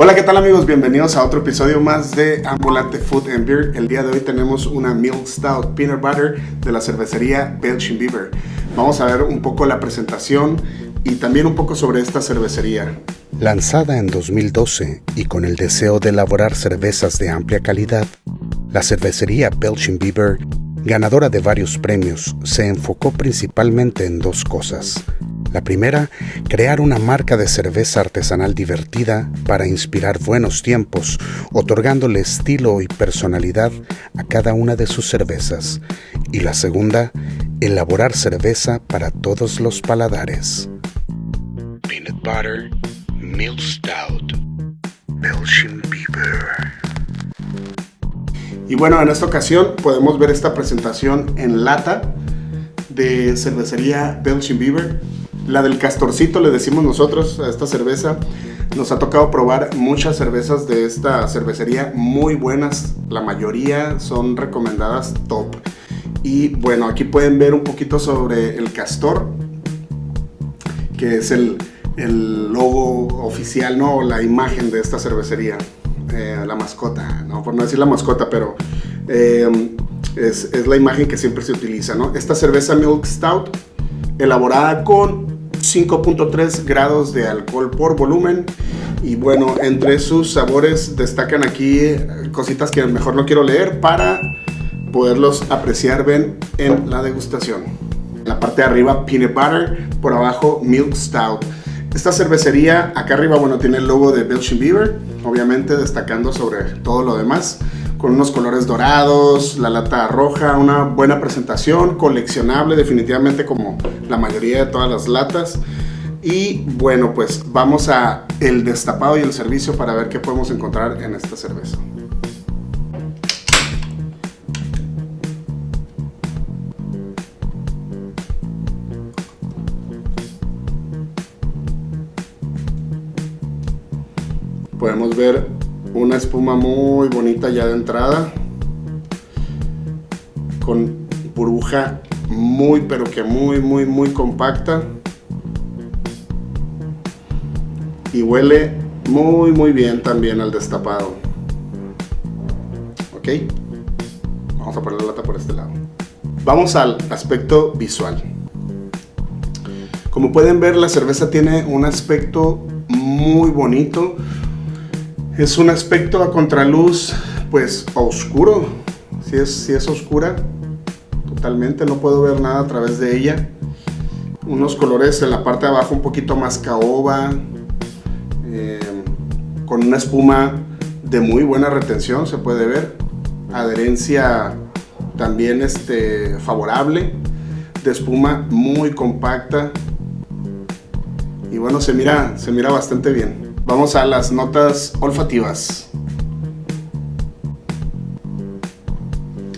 Hola, ¿qué tal amigos? Bienvenidos a otro episodio más de Ambulante Food and Beer. El día de hoy tenemos una Milk Stout Peanut Butter de la cervecería Belching Beaver. Vamos a ver un poco la presentación y también un poco sobre esta cervecería. Lanzada en 2012 y con el deseo de elaborar cervezas de amplia calidad, la cervecería Belching Beaver, ganadora de varios premios, se enfocó principalmente en dos cosas. La primera, crear una marca de cerveza artesanal divertida para inspirar buenos tiempos, otorgándole estilo y personalidad a cada una de sus cervezas. Y la segunda, elaborar cerveza para todos los paladares. Peanut Butter Milk Stout Belching Beaver. Y bueno, en esta ocasión podemos ver esta presentación en lata de cervecería Belching Beaver. La del castorcito le decimos nosotros a esta cerveza. Nos ha tocado probar muchas cervezas de esta cervecería, muy buenas. La mayoría son recomendadas top. Y bueno, aquí pueden ver un poquito sobre el castor, que es el logo oficial, ¿no? La imagen de esta cervecería. La mascota, ¿no? Por no decir la mascota, pero es la imagen que siempre se utiliza, ¿no? Esta cerveza Milk Stout, elaborada con 5.3 grados de alcohol por volumen. Y bueno, entre sus sabores destacan aquí cositas que mejor no quiero leer para poderlos apreciar bien en la degustación. En la parte de arriba Peanut Butter, por abajo Milk Stout. Esta cervecería acá arriba, bueno, tiene el logo de Belching Beaver, obviamente destacando sobre todo lo demás, con unos colores dorados, la lata roja, una buena presentación, coleccionable definitivamente como la mayoría de todas las latas. Y bueno, pues vamos a el destapado y el servicio para ver qué podemos encontrar en esta cerveza. Podemos ver una espuma muy bonita ya de entrada, con burbuja muy pero que muy compacta, y huele muy bien también al destapado. Ok, vamos a poner la lata por este lado. Vamos al aspecto visual. Como pueden ver, la cerveza tiene un aspecto muy bonito. Es un aspecto a contraluz, pues oscuro. Sí es oscura, totalmente, no puedo ver nada a través de ella. Unos colores en la parte de abajo un poquito más caoba, con una espuma de muy buena retención, se puede ver. Adherencia también favorable, de espuma muy compacta. Y bueno, se mira bastante bien. Vamos a las notas olfativas.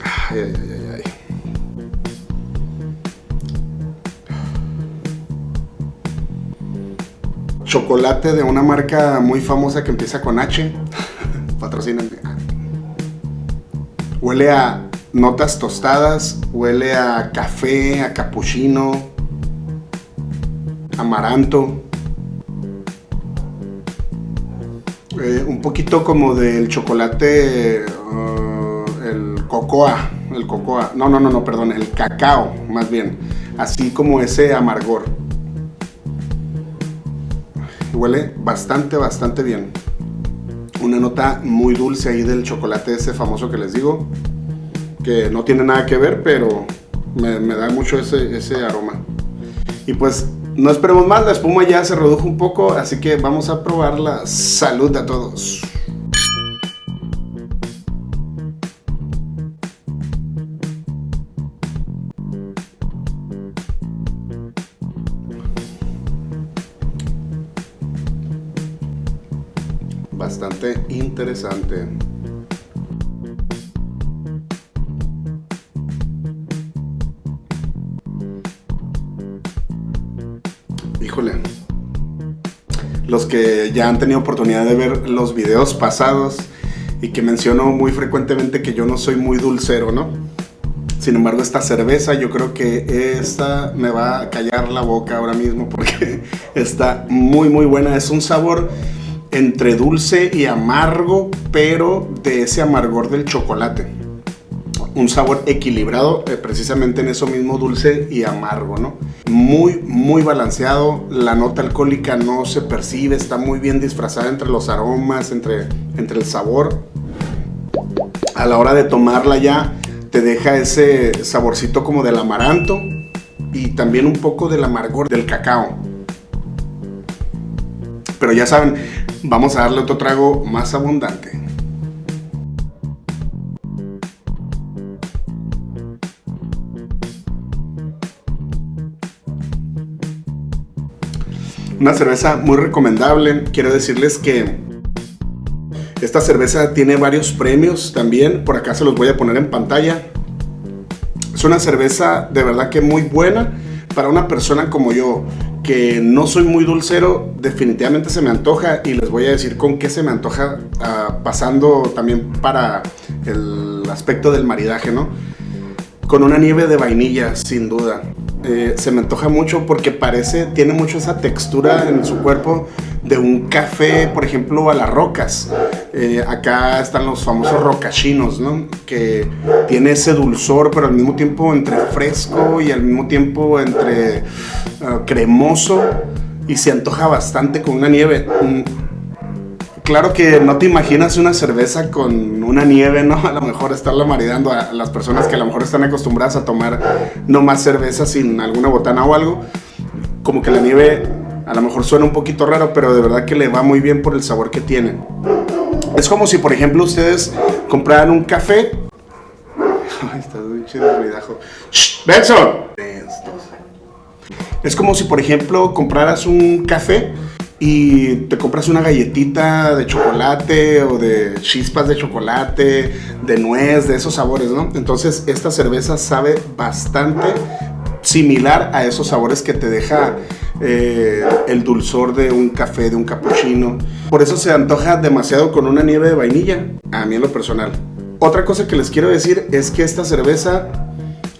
Ay. Chocolate de una marca muy famosa que empieza con H. Patrocínenme. Huele a notas tostadas, huele a café, a capuchino, amaranto. Un poquito como del chocolate, el cocoa, no, perdón, el cacao, más bien, así como ese amargor. Huele bastante bien. Una nota muy dulce ahí del chocolate ese famoso que les digo, que no tiene nada que ver, pero me da mucho ese aroma. Y pues no esperemos más, la espuma ya se redujo un poco, así que vamos a probarla. Salud a todos. Bastante interesante. Híjole, los que ya han tenido oportunidad de ver los videos pasados y que menciono muy frecuentemente que yo no soy muy dulcero, ¿no? Sin embargo, esta cerveza yo creo que esta me va a callar la boca ahora mismo porque está muy buena. Es un sabor entre dulce y amargo, pero de ese amargor del chocolate. Un sabor equilibrado, precisamente en eso mismo, dulce y amargo, ¿no? Muy balanceado. La nota alcohólica no se percibe, está muy bien disfrazada entre los aromas, entre el sabor. A la hora de tomarla ya te deja ese saborcito como del amaranto y también un poco del amargor del cacao. Pero ya saben, vamos a darle otro trago más abundante. Una cerveza muy recomendable. Quiero decirles que esta cerveza tiene varios premios también. Por acá se los voy a poner en pantalla. Es una cerveza de verdad que muy buena para una persona como yo, que no soy muy dulcero. Definitivamente se me antoja, y les voy a decir con qué se me antoja, pasando también para el aspecto del maridaje, ¿no? Con una nieve de vainilla, sin duda. Se me antoja mucho porque tiene mucho esa textura en su cuerpo de un café, por ejemplo, a las rocas. Acá están los famosos rocachinos, ¿no? Que tiene ese dulzor, pero al mismo tiempo entre fresco y al mismo tiempo entre cremoso, y se antoja bastante con una nieve. Claro que no te imaginas una cerveza con una nieve, ¿no? A lo mejor estarla maridando a las personas que a lo mejor están acostumbradas a tomar no más cerveza sin alguna botana o algo. Como que la nieve a lo mejor suena un poquito raro, pero de verdad que le va muy bien por el sabor que tiene. Es como si, por ejemplo, ustedes compraran un café. Ay, está muy chido el ruidajo. ¡Shh! ¡Benson! Es como si, por ejemplo, compraras un café y te compras una galletita de chocolate o de chispas de chocolate, de nuez, de esos sabores, ¿no? Entonces esta cerveza sabe bastante similar a esos sabores que te deja el dulzor de un café, de un cappuccino. Por eso se antoja demasiado con una nieve de vainilla, a mí en lo personal. Otra cosa que les quiero decir es que esta cerveza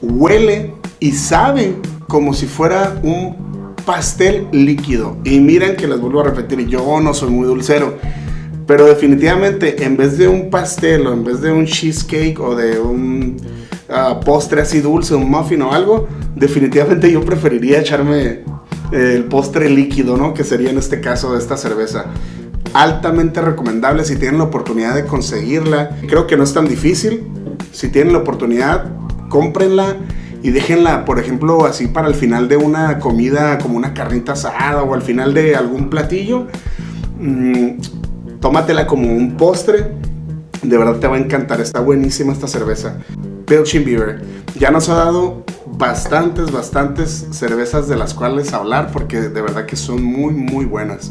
huele y sabe como si fuera un pastel líquido. Y miren que les vuelvo a repetir, yo no soy muy dulcero, pero definitivamente en vez de un pastel o en vez de un cheesecake o de un postre así dulce, un muffin o algo, definitivamente yo preferiría echarme el postre líquido, ¿no? Que sería en este caso de esta cerveza. Altamente recomendable si tienen la oportunidad de conseguirla. Creo que no es tan difícil. Si tienen la oportunidad, cómprenla y déjenla, por ejemplo, así para el final de una comida, como una carnita asada, o al final de algún platillo. Tómatela como un postre. De verdad te va a encantar. Está buenísima esta cerveza. Belching Beaver. Ya nos ha dado bastantes cervezas de las cuales hablar, porque de verdad que son muy buenas.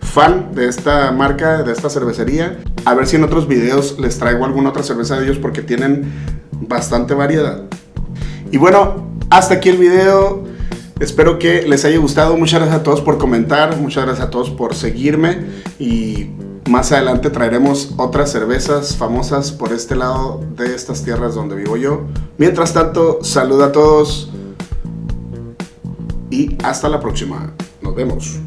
Fan de esta marca, de esta cervecería. A ver si en otros videos les traigo alguna otra cerveza de ellos, porque tienen bastante variedad. Y bueno, hasta aquí el video. Espero que les haya gustado. Muchas gracias a todos por comentar. Muchas gracias a todos por seguirme. Y más adelante traeremos otras cervezas famosas por este lado de estas tierras donde vivo yo. Mientras tanto, salud a todos. Y hasta la próxima. Nos vemos.